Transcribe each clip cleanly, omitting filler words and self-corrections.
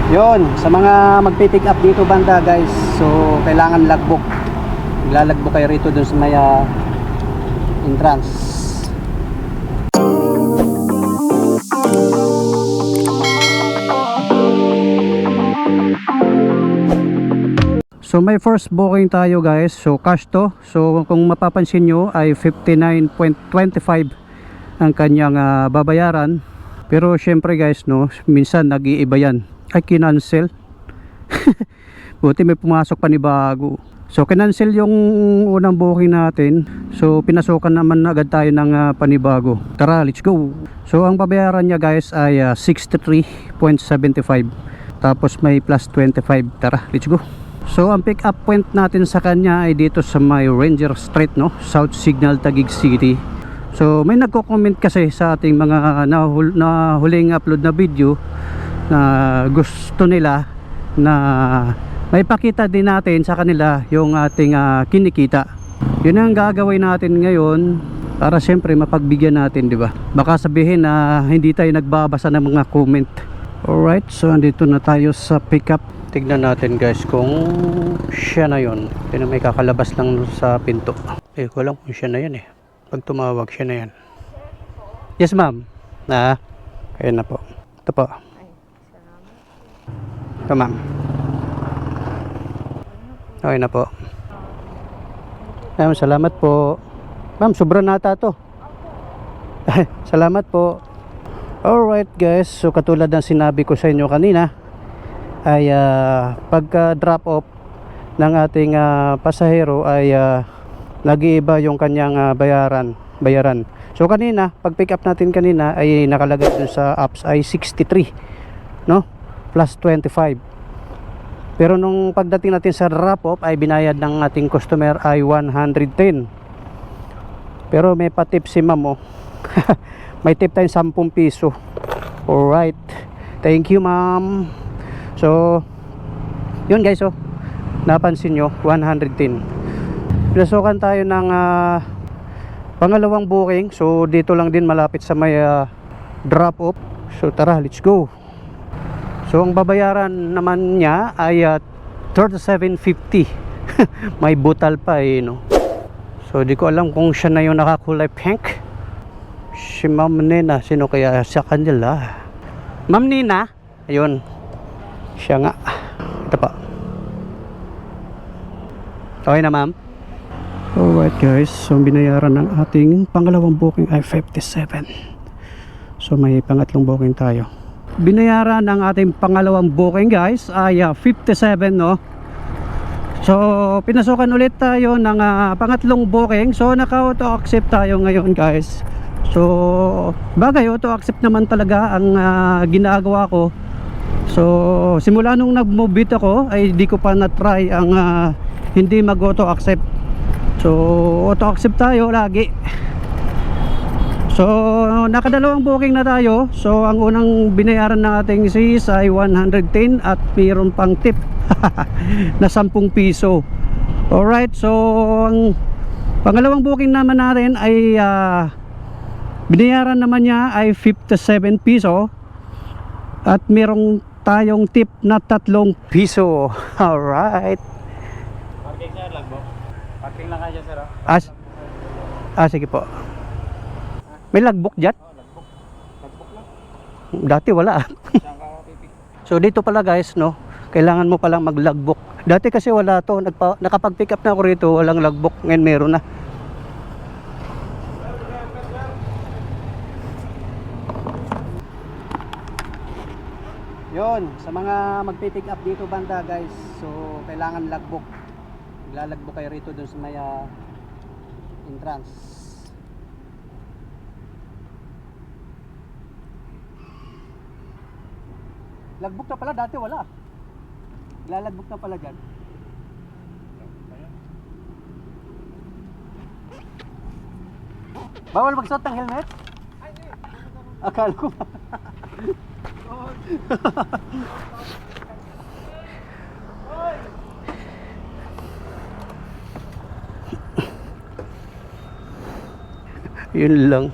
Yun, sa mga magpipick up dito banda guys, so kailangan logbook. Maglalagbook kayo rito dun sa may entrance. So may first booking tayo guys, so cash to. So kung mapapansin nyo ay 59.25 ang kanyang babayaran. Pero syempre guys no, minsan nag-iiba yan. Ay kinancel. Buti may pumasok pa ni bago. So kinancel yung unang booking natin. So pinasukan naman agad tayo ng panibago. Tara, let's go. So ang babayaran niya guys ay 63.75. Tapos may plus 25. Tara, let's go. So ang pick up point natin sa kanya ay dito sa may Ranger Street no, South Signal, Taguig City. So may nagko-comment kasi sa ating mga huling upload na video na gusto nila na may pakita din natin sa kanila yung ating kinikita. Yun ang gagawin natin ngayon para siyempre mapagbigyan natin, di ba? Baka sabihin na hindi tayo nagbabasa ng mga comment. Alright, so andito na tayo sa pickup. Tignan natin guys kung siya na yun. Pero may kakalabas lang sa pinto. Eh, ko alam kung siya na yan eh. Pag tumawag, siya na yan. Yes ma'am. Ayan na po. Ito po. Ito ma'am. Okay na po. Ma'am, salamat po. Ma'am, sobra nata to. Salamat po. Alright guys, so katulad ng sinabi ko sa inyo kanina ay pagka drop off ng ating pasahero ay nag-iiba yung kanyang bayaran. So kanina, pag pick up natin kanina ay nakalagay dun sa apps ay 63, no? Plus 25. Pero nung pagdating natin sa drop off ay binayad ng ating customer ay 110. Pero may pa-tip si ma'am oh. May tip tayong 10 piso. Alright, thank you ma'am. So yun guys oh, napansin nyo 110. Pinasukan tayo ng pangalawang booking. So dito lang din malapit sa may drop off. So tara, let's go. So ang babayaran naman niya ay 37.50. May butal pa eh no. So di ko alam kung siya na yung nakakulay pink. Si Ma'am Nina, sino kaya sa kanila? Ma'am Nina, ayun. Siya nga. Ito pa. Okay na ma'am. Alright guys, so binayaran ng ating pangalawang booking ay 57. So may pangatlong booking tayo. Binayaran ng ating pangalawang booking guys ay 57 no. So pinasukan ulit tayo ng pangatlong booking. So naka-auto accept tayo ngayon guys. So bagay auto accept naman talaga ang ginagawa ko. So simula nung nag-move ako ay di ko pa na-try ang hindi mag-auto accept. So auto accept tayo lagi. So nakadalawang booking na tayo. So ang unang binayaran ng ating sis ay 110 at mayroon pang tip na 10 piso. Alright, so ang pangalawang booking naman natin ay binayaran naman niya ay 57 piso at mayroong tayong tip na 3 piso. Alright. Parking sir, lagbo. Parking lang kayo sir. Sige po. May logbook dyan? Lagbook. Lagbook lang. Dati wala. Saan ka pipik? So dito pala guys no, kailangan mo palang mag-logbook. Dati kasi wala to, nakapag-pick up na ako rito, walang logbook. Ngayon meron na. Yun, sa mga magpipick up dito banda guys, so kailangan logbook. Maglalagbook kayo rito dun sa may entrance. Logbook na pala, dati wala. Maglalagbook na pala dyan. Bawal magsuot ng helmet? Akala ko ba? Yun lang.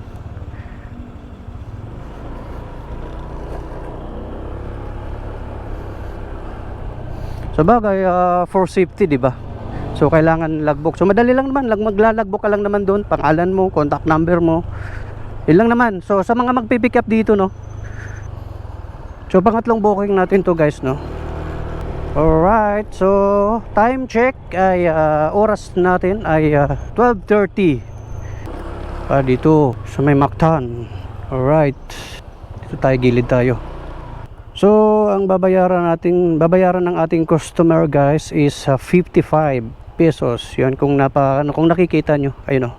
Sa bagay, for safety, di ba? So kailangan logbook. So madali lang naman, maglalogbook ka lang naman doon, pangalan mo, contact number mo. Yun lang naman. So sa mga magpipick up dito, no. So pangatlong booking natin to, guys, no. Alright, so time check ay oras natin ay 12:30. Dito sa may Mactan. Alright. Dito tayo, gilid tayo. So ang babayaran ng ating customer, guys, is 55 pesos. Yan kung kung nakikita nyo, ayun o.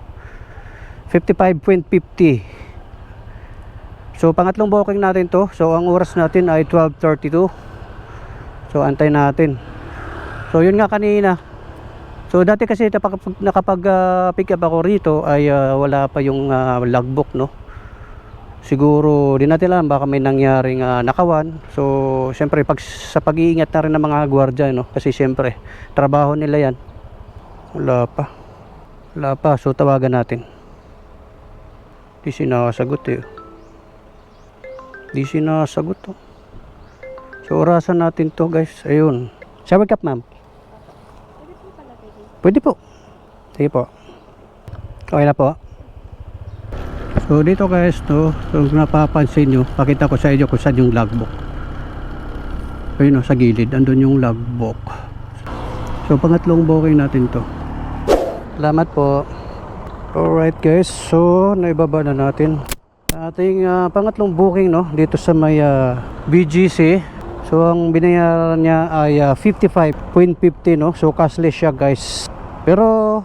55.50. So pangatlong booking natin to. So ang oras natin ay 12:32. So antay natin. So yun nga kanina. So dati kasi nakapag pick up ako rito ay wala pa yung logbook, no. Siguro di natin alam, baka may nangyaring nakawan. So syempre sa pag-iingat na rin ng mga gwardiya, no, kasi syempre trabaho nila yan. Wala pa. So tawagan natin. Di sinasagot eh. Oh. So orasan natin to, guys. Ayun. Shower cap, ma'am. Pwede po. Sige po. Okay na po. So dito, guys, to, kung napapansin nyo, pakita ko sa inyo kung saan yung logbook. Ayun o, sa gilid, andun yung logbook. So pangatlong booking natin to. Salamat po. Alright, guys, so naibaba na natin ating pangatlong booking, no, dito sa may BGC. So ang binayaran niya ay 55.50, no. So cashless siya, guys. Pero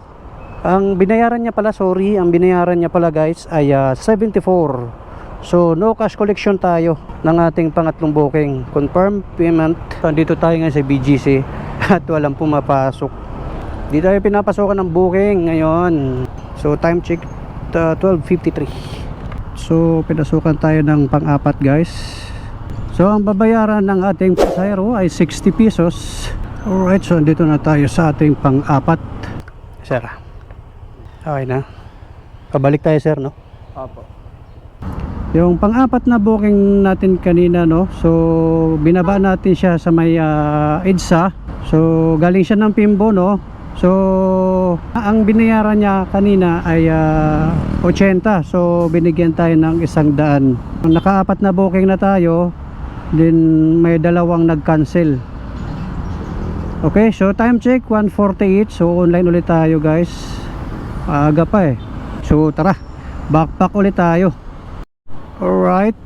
ang binayaran niya pala, guys, ay 74. So no cash collection tayo ng ating pangatlong booking. Confirm payment. Dito tayo ngayon sa BGC at walang pumapasok. Di tayo pinapasokan ng booking ngayon. So time check 12:53. So pinasukan tayo ng pang-apat, guys. So ang babayaran ng ating pasahero ay 60 pesos. Alright, so dito na tayo sa ating pang-apat. Sir, okay na. Pabalik tayo, sir, no? Opo. Yung pang-apat na booking natin kanina, no? So binaba natin siya sa may EDSA. So galing siya ng Pimbo, no? So ang binayaran niya kanina ay 80. So binigyan tayo ng 100. Nakaapat na booking na tayo. Then may dalawang nag-cancel. Okay, so time check 1:48. So online ulit tayo, guys. Aga pa eh. So tara, backpack ulit tayo. Alright,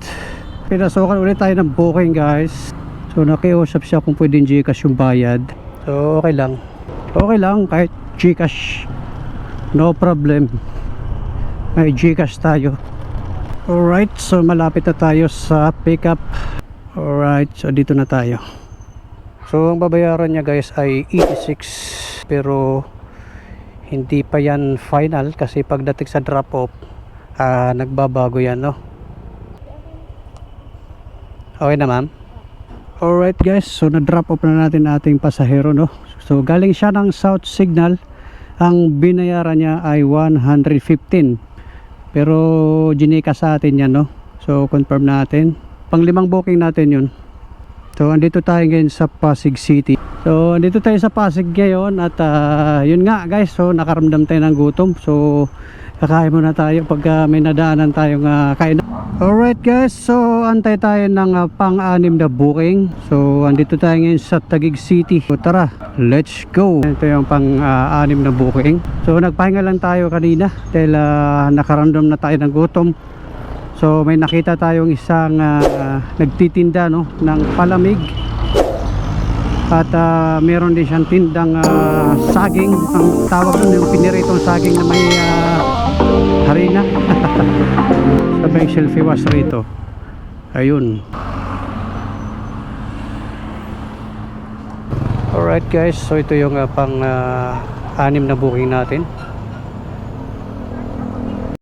pinasukan ulit tayo ng booking, guys. So nakiusap siya kung pwedeng Gcash yung bayad. So okay lang kahit Gcash, no problem. May Gcash tayo. Alright, so malapit na tayo sa pickup. Alright, so dito na tayo. So ang babayaran niya, guys, ay 86. Pero hindi pa yan final kasi pagdating sa drop off nagbabago yan, no. Okay na, ma'am. Alright, guys, so na drop off na natin ating pasahero, no. So galing siya ng South Signal. Ang binayaran niya ay 115. Pero ginika sa atin yan, no. So confirm natin. Pang-limang booking natin yun. So andito tayo ngayon sa Pasig City. So andito tayo sa Pasig ngayon. At yun nga, guys, so nakaramdam tayo ng gutom. So kakain muna tayo pag may nadaanan tayong kain. Alright, guys, so antay tayo ng pang-anim na booking. So andito tayo ngayon sa Taguig City. So tara, let's go. Ito yung pang-anim na booking. So nagpahinga lang tayo kanina dahil nakaramdam na tayo ng gutom. So may nakita tayong isang nagtitinda, no, ng palamig. At meron din siyang tindang saging. Ang tawag doon yung piniritong saging na may harina. Sabay selfie was rito. Ayun. Alright, guys, so ito yung pang anim na booking natin.